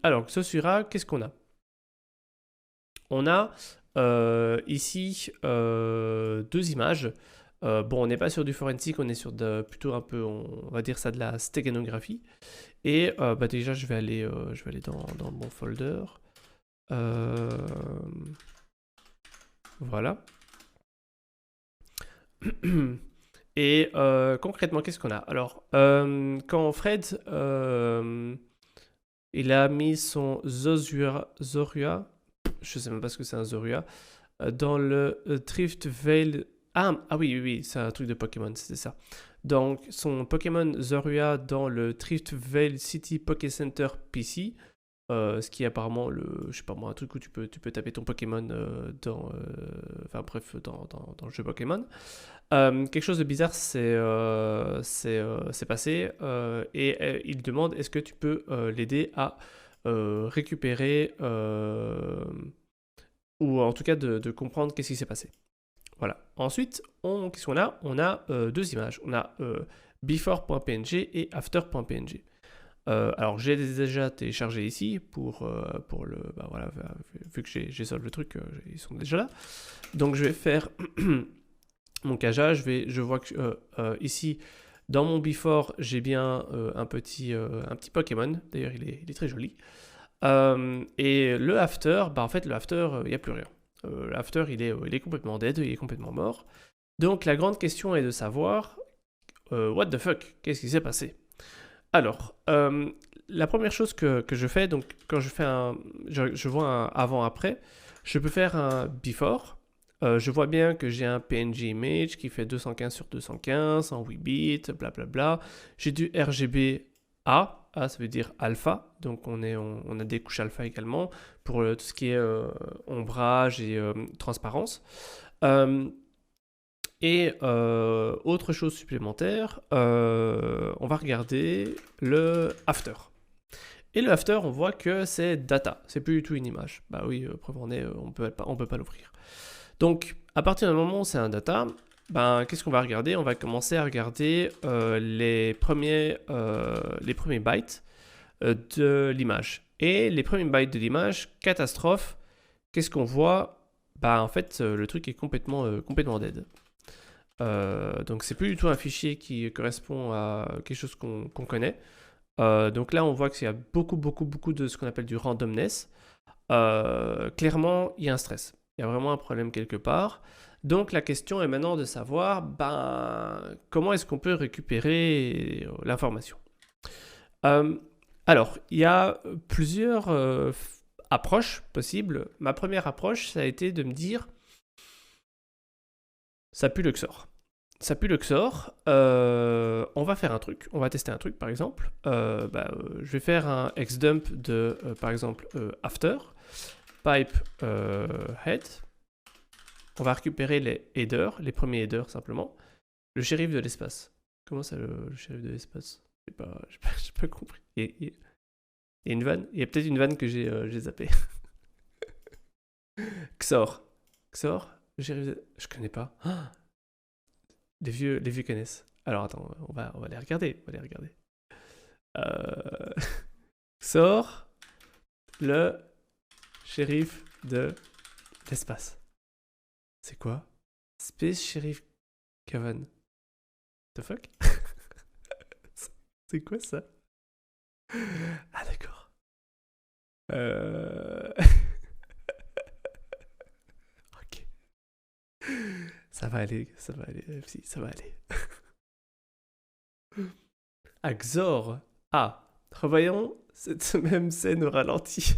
Alors, Xosura, qu'est-ce qu'on a? On a ici deux images. Bon, on n'est pas sur du forensique, on est sur plutôt un peu, on va dire ça, de la stéréographie. Et bah déjà, je vais aller dans mon folder. Voilà. Et concrètement, qu'est-ce qu'on a? Alors, quand Fred il a mis son Zorua, je sais même pas ce que c'est un Zorua, dans le Drift Veil. Ah oui, oui, oui, c'est un truc de Pokémon, c'est ça. Donc, son Pokémon Zorua dans le Drift Veil City Poké Center PC, ce qui est apparemment je sais pas moi, un truc où tu peux taper ton Pokémon enfin bref, dans le jeu Pokémon. Quelque chose de bizarre c'est passé et il demande est-ce que tu peux l'aider à récupérer ou en tout cas de comprendre qu'est-ce qui s'est passé. Voilà. Ensuite, qu'est-ce qu'on a? On a deux images. On a before.png et after.png. Alors j'ai déjà téléchargé ici pour le... Bah voilà, vu que j'ai solve le truc, ils sont déjà là. Donc je vais faire mon caja, je vois que ici, dans mon before, j'ai bien un petit Pokémon. D'ailleurs, il est très joli. Et le after, bah en fait, le after, il n'y a plus rien. L'after, il est complètement dead, il est complètement mort. Donc la grande question est de savoir, what the fuck, qu'est-ce qui s'est passé? Alors, la première chose que je fais, donc quand je fais je vois un avant-après, je peux faire un before. Je vois bien que j'ai un PNG image qui fait 215 sur 215 en 8 bits, blablabla. J'ai du RGB A, A ça veut dire alpha, donc on a des couches alpha également pour tout ce qui est ombrage et transparence. Et autre chose supplémentaire, on va regarder le after. Et le after, on voit que c'est data, c'est plus du tout une image. Bah oui, preuve en est, on peut pas l'ouvrir. Donc, à partir du moment où c'est un data, ben, qu'est-ce qu'on va regarder? On va commencer à regarder les premiers bytes de l'image. Et les premiers bytes de l'image, catastrophe, qu'est-ce qu'on voit? Bah en fait, le truc est complètement dead. Donc c'est plus du tout un fichier qui correspond à quelque chose qu'on connaît. Donc là, on voit qu'il y a beaucoup de ce qu'on appelle du randomness. Clairement, il y a un stress. Il y a vraiment un problème quelque part. Donc la question est maintenant de savoir comment est-ce qu'on peut récupérer l'information. Alors, il y a plusieurs approches possibles. Ma première approche, ça a été de me dire ça pue le XOR. Ça pue le XOR. On va faire un truc. On va tester un truc, par exemple. Je vais faire un xdump de, par exemple, after. Pipe head. On va récupérer les headers, les premiers headers simplement. Le shérif de l'espace. Comment ça, le shérif de l'espace? J'ai pas compris. Il y a une vanne. Il y a peut-être une vanne que j'ai zappée. XOR. XOR. Le shérif de... Je connais pas. Ah, les vieux connaissent. Alors attends, on va les regarder. XOR. Le shérif de l'espace. C'est quoi? Space Sheriff Cavan. The fuck? C'est quoi ça? Ah d'accord. Ok. Ça va aller. Si, ça va aller. Ah, Xor. Ah, revoyons cette même scène au ralenti.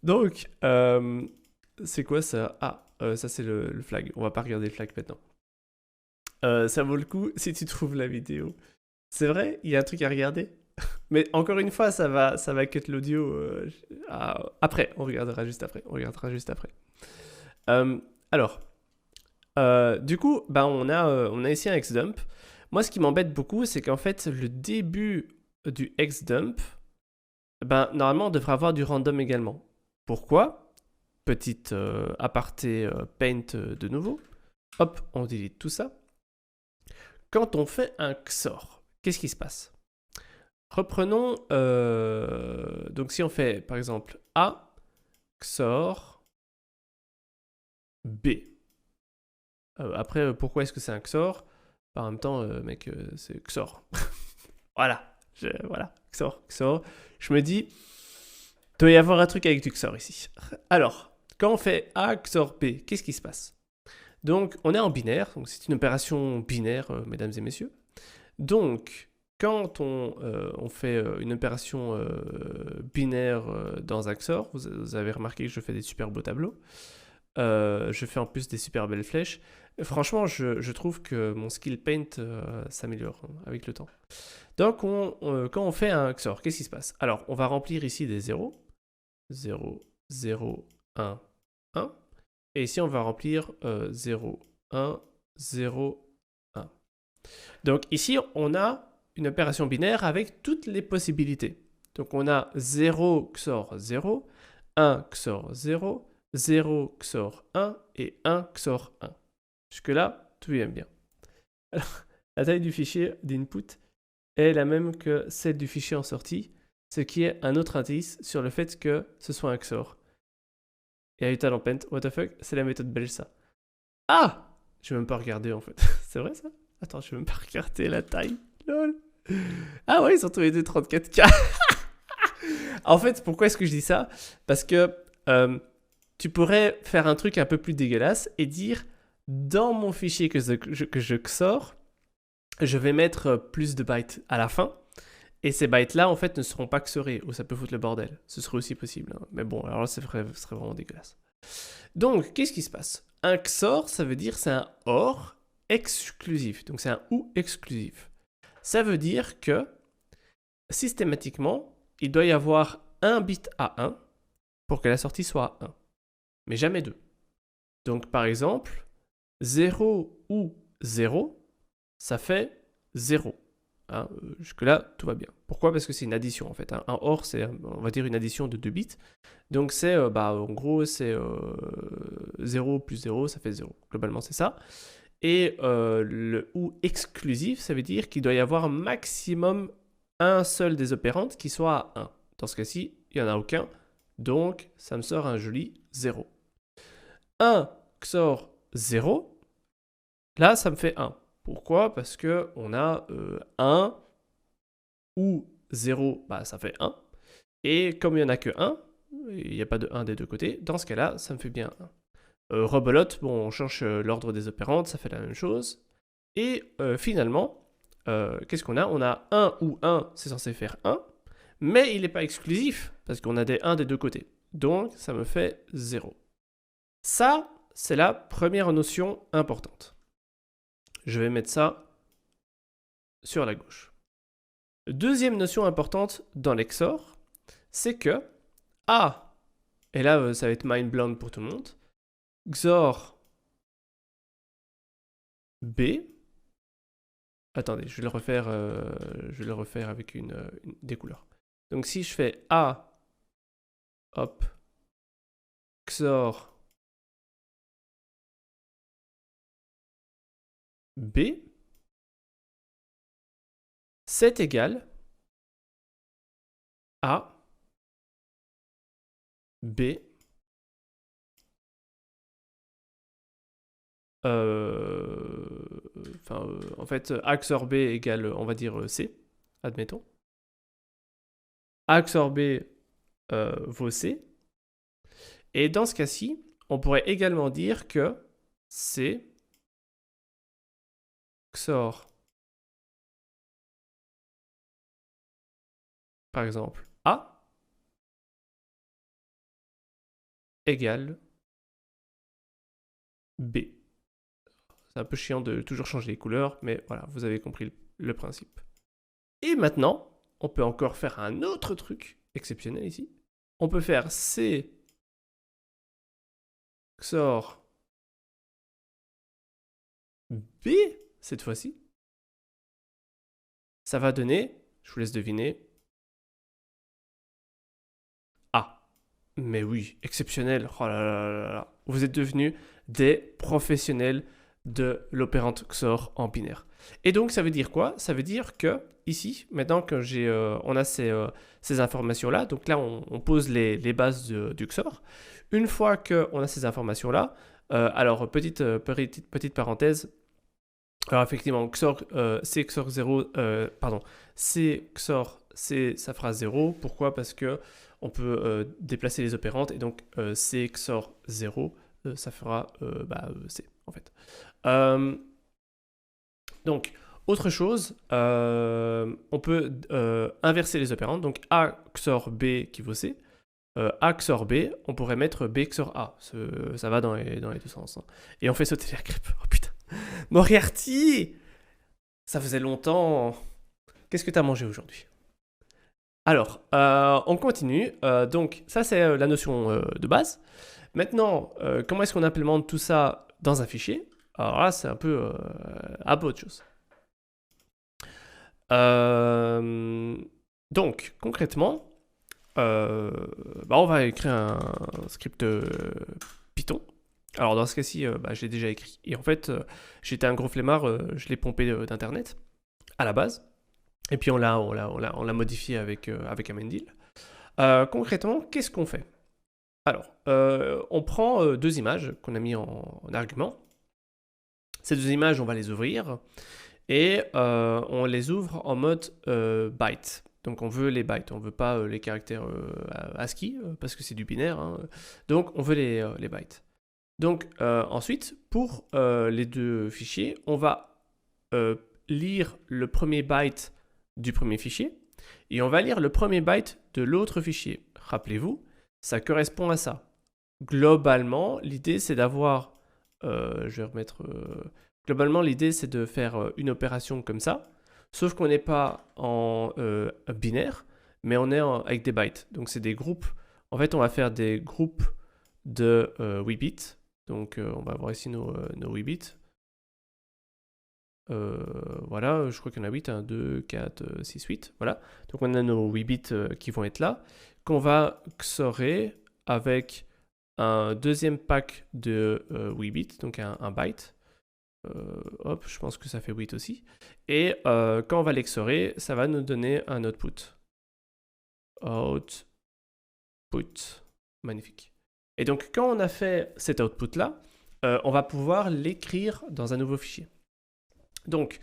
Donc, c'est quoi ça? Ah, ça c'est le flag. On va pas regarder le flag maintenant. Ça vaut le coup si tu trouves la vidéo. C'est vrai, il y a un truc à regarder. Mais encore une fois, ça va cut l'audio. Après, on regardera juste après. Alors, du coup, on a ici un xdump. Moi, ce qui m'embête beaucoup, c'est qu'en fait, le début du xdump, normalement, on devrait avoir du random également. Pourquoi? Petite aparté paint de nouveau. Hop, on delete tout ça. quand on fait un XOR, qu'est-ce qui se passe? Reprenons, donc si on fait par exemple A XOR B. Après, pourquoi est-ce que c'est un XOR? En même temps, mec, c'est XOR. Voilà, voilà, XOR, XOR. Je me dis, il doit y avoir un truc avec du XOR ici. Alors, quand on fait A XOR B, qu'est-ce qui se passe? Donc, on est en binaire, donc c'est une opération binaire, mesdames et messieurs. Donc, quand on fait une opération binaire dans un XOR, vous avez remarqué que je fais des super beaux tableaux. Je fais en plus des super belles flèches. Franchement, je trouve que mon skill paint s'améliore avec le temps. Donc, quand on fait un XOR, qu'est-ce qui se passe? Alors, on va remplir ici des 0. 0, 0, 1, 1. Et ici, on va remplir 0, 1, 0, 1. Donc ici, on a une opération binaire avec toutes les possibilités. Donc on a 0 XOR 0, 1 XOR 0, 0 XOR 1 et 1 XOR 1. Jusque-là, tout va bien. Alors, la taille du fichier d'input est la même que celle du fichier en sortie, ce qui est un autre indice sur le fait que ce soit un XOR. Et à Talent Paint, what the fuck, c'est la méthode belge ça. Ah! Je vais même pas regarder en fait. C'est vrai ça? Attends, je vais même pas regarder la taille. Lol. Ah ouais, ils sont tous les deux 34K. En fait, pourquoi est-ce que je dis ça? Parce que tu pourrais faire un truc un peu plus dégueulasse et dire dans mon fichier que je XOR, je vais mettre plus de bytes à la fin. Et ces bytes-là, en fait, ne seront pas XORés, ou ça peut foutre le bordel. Ce serait aussi possible. Hein. Mais bon, alors là, ce serait vraiment dégueulasse. Donc, qu'est-ce qui se passe? Un XOR, ça veut dire c'est un OR exclusif. Donc, c'est un OU exclusif. Ça veut dire que, systématiquement, il doit y avoir un bit à 1 pour que la sortie soit 1. Mais jamais 2. Donc, par exemple, 0 ou 0, ça fait 0. Hein, jusque-là, tout va bien. Pourquoi? Parce que c'est une addition en fait. Hein. Un OR, c'est, on va dire, une addition de 2 bits. Donc c'est, en gros, c'est 0 plus 0, ça fait 0. Globalement, c'est ça. Et le OU exclusif, ça veut dire qu'il doit y avoir maximum un seul des opérandes qui soit à 1. Dans ce cas-ci, il n'y en a aucun. Donc, ça me sort un joli 0. 1 XOR 0, là, ça me fait 1. Pourquoi? Parce qu'on a 1 ou 0, bah, ça fait 1. Et comme il n'y en a que 1, il n'y a pas de 1 des deux côtés, dans ce cas-là, ça me fait bien 1. Rebelote, bon, on change l'ordre des opérandes, ça fait la même chose. Et finalement, qu'est-ce qu'on a? On a 1 ou 1, c'est censé faire 1, mais il n'est pas exclusif, parce qu'on a des 1 des deux côtés. Donc, ça me fait 0. Ça, c'est la première notion importante. Je vais mettre ça sur la gauche. Deuxième notion importante dans l'XOR, c'est que A, et là ça va être mind blown pour tout le monde, XOR B, attendez, je vais le refaire avec des couleurs. Donc si je fais A, hop, XOR B, c'est égal à B en fait, A XOR B égale, on va dire, C, admettons. A XOR B vaut C. Et dans ce cas-ci, on pourrait également dire que C XOR, par exemple, A égale B. C'est un peu chiant de toujours changer les couleurs, mais voilà, vous avez compris le principe. Et maintenant, on peut encore faire un autre truc exceptionnel ici. On peut faire C XOR B cette fois-ci. Ça va donner, je vous laisse deviner, A. Mais oui, exceptionnel. Oh là là là là. Vous êtes devenus des professionnels de l'opérante XOR en binaire. Et donc, ça veut dire quoi? Ça veut dire que, ici, maintenant que on a ces informations-là, donc là, on pose les bases du XOR. Une fois qu'on a ces informations-là, alors, petite parenthèse, alors effectivement, XOR, C XOR 0, pardon, C XOR, ça fera 0. Pourquoi? Parce que on peut déplacer les opérandes, et donc C XOR 0, ça fera C, en fait. Donc, autre chose, on peut inverser les opérandes, donc A XOR B qui vaut C. A XOR B, on pourrait mettre B XOR A. Ça va dans les deux sens. Hein. Et on fait sauter la grippe. Oh putain. Moriarty! Ça faisait longtemps. Qu'est-ce que tu as mangé aujourd'hui? Alors, on continue. Donc, ça, c'est la notion de base. Maintenant, comment est-ce qu'on implémente tout ça dans un fichier? Alors là, c'est un peu autre chose. Donc, concrètement, on va écrire un script Python. Alors dans ce cas-ci, je l'ai déjà écrit. Et en fait, j'étais un gros flemmard, je l'ai pompé d'internet à la base. Et puis on l'a modifié avec Amendil. Concrètement, qu'est-ce qu'on fait? Alors, on prend deux images qu'on a mis en argument. Ces deux images, on va les ouvrir. Et on les ouvre en mode byte. Donc on veut les bytes, on veut pas les caractères ASCII, parce que c'est du binaire. Hein. Donc on veut les bytes. Donc ensuite, pour les deux fichiers, on va lire le premier byte du premier fichier, et on va lire le premier byte de l'autre fichier. Rappelez-vous, ça correspond à ça. Globalement, l'idée c'est d'avoir... je vais remettre... globalement, l'idée c'est de faire une opération comme ça, sauf qu'on n'est pas en binaire, mais on est avec des bytes. Donc c'est des groupes. En fait, on va faire des groupes de 8 bits. Donc on va voir ici nos 8 bits. Voilà, je crois qu'il y en a 8, 1, 2, 4, 6, 8. Voilà. Donc on a nos 8 bits qui vont être là, qu'on va XORer avec un deuxième pack de 8 bits, donc un byte. Hop, je pense que ça fait 8 aussi. Et quand on va l'exorer, ça va nous donner un output. Output. Magnifique. Et donc, quand on a fait cet output-là, on va pouvoir l'écrire dans un nouveau fichier. Donc,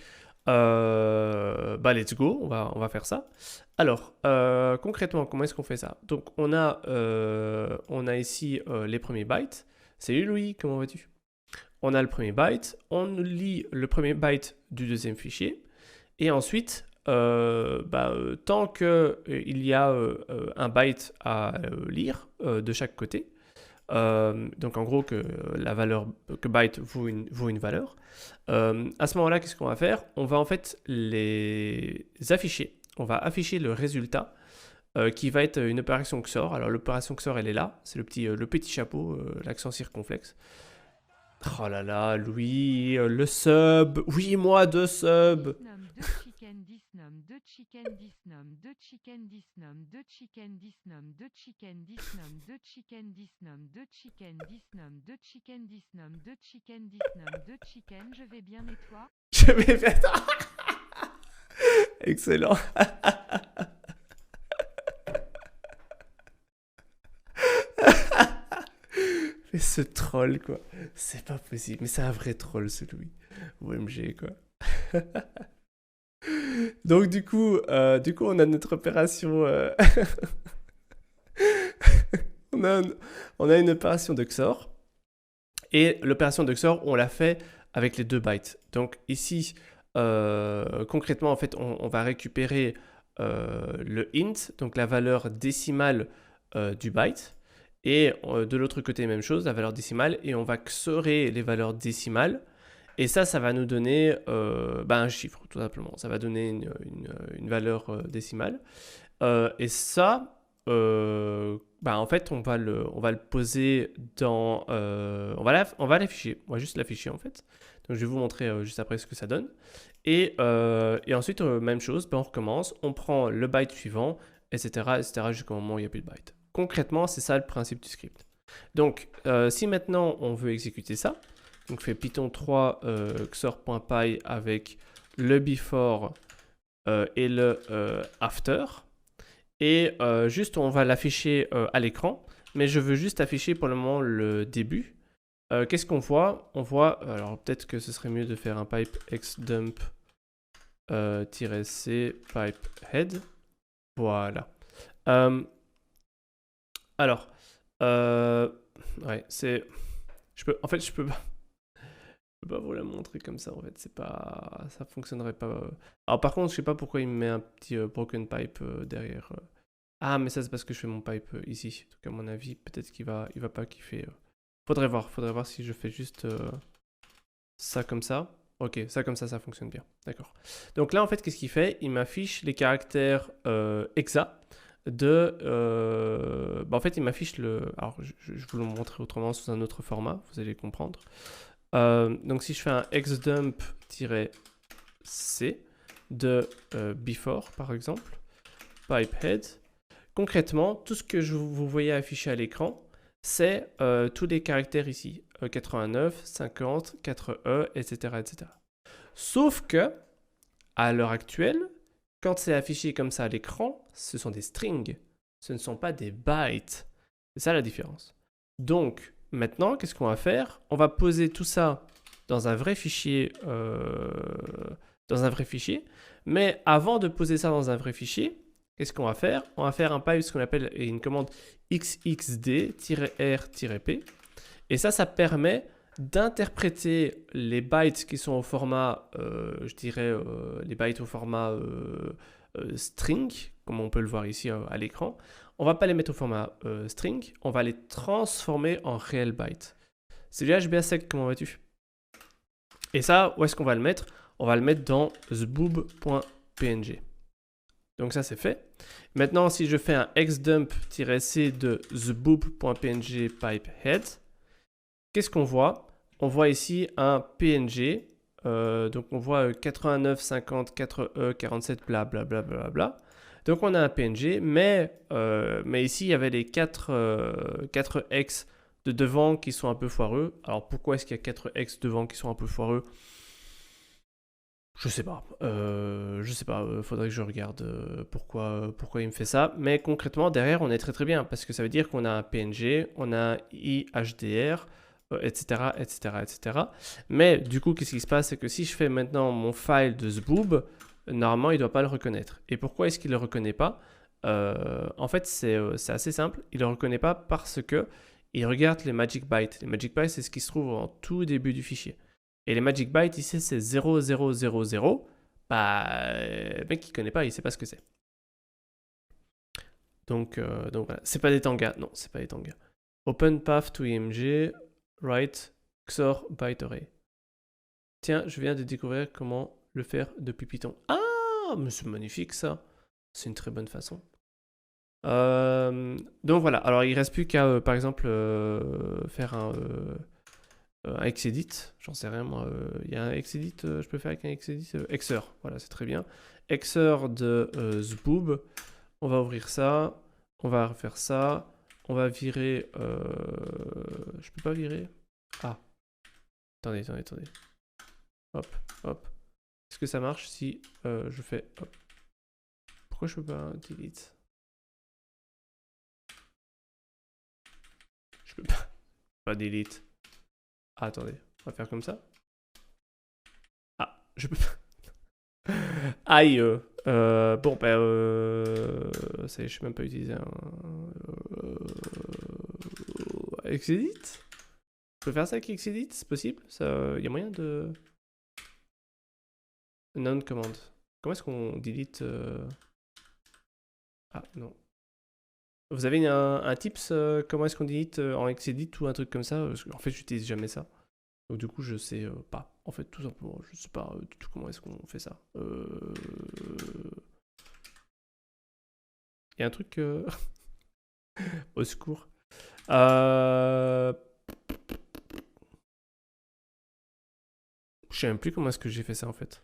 let's go, on va faire ça. Alors, concrètement, comment est-ce qu'on fait ça? Donc, on a ici les premiers bytes. Salut Louis, comment vas-tu? On a le premier byte, on lit le premier byte du deuxième fichier, et ensuite, tant qu'il y a un byte à lire de chaque côté, donc en gros que la valeur, que byte vaut une valeur, à ce moment-là, qu'est-ce qu'on va faire? On va en fait les afficher. On va afficher le résultat qui va être une opération XOR. Alors l'opération XOR, elle est là, c'est le petit chapeau, l'accent circonflexe. Oh là là, Louis, le sub. Oui, moi, deux subs. Deux chicken disnom, deux chicken disnom, deux chicken disnom, deux chicken disnom, deux chicken disnom, deux chicken disnom, deux chicken disnom, deux chicken disnom, deux chicken, je vais bien et toi? Je vais bien. Excellent. Mais ce troll, quoi. C'est pas possible. Mais c'est un vrai troll, ce Louis. OMG, quoi. Donc, du coup, on a notre opération... on a une opération de XOR. Et l'opération de XOR, on l'a fait avec les 2 bytes. Donc, ici, concrètement, en fait, on va récupérer le int, donc la valeur décimale du byte. Et de l'autre côté, même chose, la valeur décimale, et on va XORer les valeurs décimales. Et ça va nous donner un chiffre, tout simplement. Ça va donner une valeur décimale. Et ça, en fait, on va le poser dans... on va l'afficher. On va juste l'afficher, en fait. Donc, je vais vous montrer juste après ce que ça donne. Et ensuite, même chose, on recommence. On prend le byte suivant, etc., jusqu'au moment où il n'y a plus de byte. Concrètement, c'est ça le principe du script. Donc, si maintenant on veut exécuter ça, donc fait Python 3 xor.py avec le before et le after. Et juste, on va l'afficher à l'écran. Mais je veux juste afficher pour le moment le début. Qu'est-ce qu'on voit? On voit, alors peut-être que ce serait mieux de faire un pipe xdump -c pipe head. Voilà. Alors, ouais, c'est... En fait, je peux pas vous la montrer comme ça, en fait. C'est pas... Ça fonctionnerait pas. Alors, par contre, je sais pas pourquoi il me met un petit broken pipe derrière. Ah, mais ça, c'est parce que je fais mon pipe ici. Donc, à mon avis, peut-être qu'il va pas kiffer. Faudrait voir si je fais juste ça comme ça. Ok, ça comme ça fonctionne bien. D'accord. Donc là, en fait, qu'est-ce qu'il fait? Il m'affiche les caractères hexa de... en fait, il m'affiche le... Alors, je vous le montrer autrement sous un autre format, vous allez comprendre. Donc, si je fais un xdump-c de before, par exemple, pipehead, concrètement, tout ce que vous voyez affiché à l'écran, c'est tous les caractères ici. 89, 50, 4E, etc., etc. Sauf que, à l'heure actuelle, quand c'est affiché comme ça à l'écran, ce sont des strings. Ce ne sont pas des bytes. C'est ça la différence. Donc, maintenant, qu'est-ce qu'on va faire? On va poser tout ça dans un vrai fichier. Mais avant de poser ça dans un vrai fichier, qu'est-ce qu'on va faire? On va faire un pipe, ce qu'on appelle une commande xxd-r-p. Et ça permet d'interpréter les bytes qui sont au format, je dirais, les bytes au format string, comme on peut le voir ici à l'écran. On va pas les mettre au format string, on va les transformer en réel byte. C'est du HBasec, comment vas-tu? Et ça, où est-ce qu'on va le mettre? On va le mettre dans zboob.png. Donc ça, c'est fait. Maintenant, si je fais un xdump-c de zboob.png pipehead, qu'est-ce qu'on voit? On voit ici un PNG. Donc on voit 89, 50, 4E, 47, blablabla. Bla, bla, bla. Donc on a un PNG, mais ici il y avait les 4 X de devant qui sont un peu foireux. Alors pourquoi est-ce qu'il y a 4 X devant qui sont un peu foireux? Je sais pas. Faudrait que je regarde pourquoi il me fait ça. Mais concrètement, derrière, on est très très bien parce que ça veut dire qu'on a un PNG, on a un IHDR, etc., etc., etc. Mais du coup, qu'est-ce qui se passe? C'est que si je fais maintenant mon file de zboob, normalement, il ne doit pas le reconnaître. Et pourquoi est-ce qu'il ne le reconnaît pas? En fait, c'est assez simple. Il ne le reconnaît pas parce que il regarde les magic bytes. Les magic bytes, c'est ce qui se trouve en tout début du fichier. Et les magic bytes ici, c'est 0000. Bah, le mec, il connaît pas, il sait pas ce que c'est. Donc voilà. C'est pas des tangas. Non, c'est pas des tangas. Open path to img, write XOR byte array. Tiens, je viens de découvrir comment le faire depuis Python. Ah, mais c'est magnifique ça. C'est une très bonne façon. Donc voilà. Alors, il reste plus qu'à, par exemple, faire un xedit, j'en sais rien moi, il y a un xedit, je peux faire avec un xedit, xor, voilà, c'est très bien. Xor de zboob, on va ouvrir ça, on va refaire ça, on va virer, je peux pas virer, ah, attendez, hop, est-ce que ça marche si je fais, hop, pourquoi je peux pas delete? Je peux pas delete. Ah, attendez, on va faire comme ça. Ah, je peux pas. Aïe. Bon, ça y est, je sais même pas utiliser un. Xedit? Je peux faire ça avec Xedit? C'est possible? Il y a moyen de. Non command. Comment est-ce qu'on delete Ah, non. Vous avez un tips comment est-ce qu'on delete en Xedit ou un truc comme ça? Parce qu'en fait, j'utilise jamais ça. Donc du coup, je sais pas. En fait, tout simplement, je sais pas du tout comment est-ce qu'on fait ça. Il y a un truc au secours. Je sais même plus comment est-ce que j'ai fait ça en fait.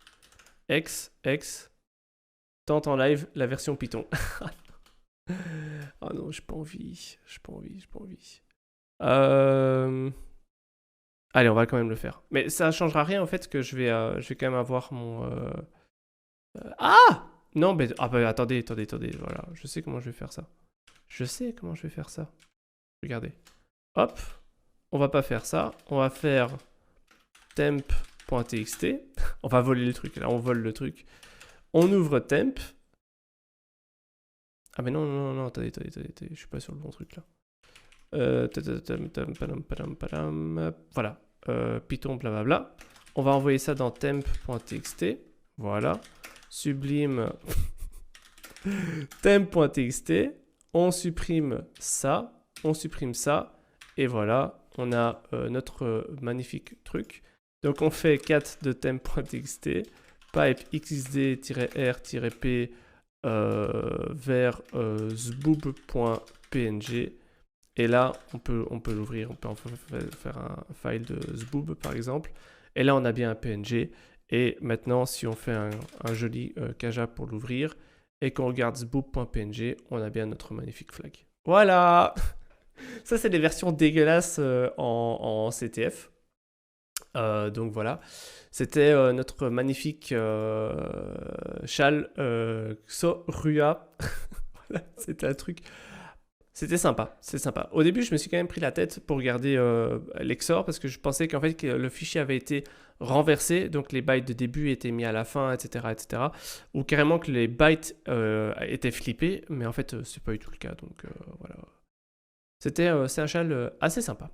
Tente en live la version Python. Oh non, j'ai pas envie. Allez, on va quand même le faire. Mais ça ne changera rien en fait que je vais quand même avoir mon... Ah! Non, mais... Ah bah attendez, voilà. Je sais comment je vais faire ça. Regardez. Hop. On va pas faire ça. On va faire temp.txt. On va voler le truc. Là, on vole le truc. On ouvre temp. Ah mais non, attendez. Je suis pas sur le bon truc là. Voilà. Python, blablabla. On va envoyer ça dans temp.txt. Voilà. Sublime temp.txt. On supprime ça. Et voilà. On a notre magnifique truc. Donc on fait cat de temp.txt. Pipe xd-r-p vers zboob.png. Et là, on peut l'ouvrir, on peut en faire un file de zboob par exemple. Et là, on a bien un PNG. Et maintenant, si on fait un joli Kaja pour l'ouvrir et qu'on regarde zboob.png, on a bien notre magnifique flag. Voilà. Ça, c'est des versions dégueulasses en CTF. Donc voilà, c'était notre magnifique châle Xorua. Voilà, c'était un truc. C'était sympa, c'est sympa. Au début, je me suis quand même pris la tête pour regarder l'Exor parce que je pensais qu'en fait que le fichier avait été renversé, donc les bytes de début étaient mis à la fin, etc. Ou carrément que les bytes étaient flippés, mais en fait, c'est pas du tout le cas. Donc voilà. C'est un châle assez sympa.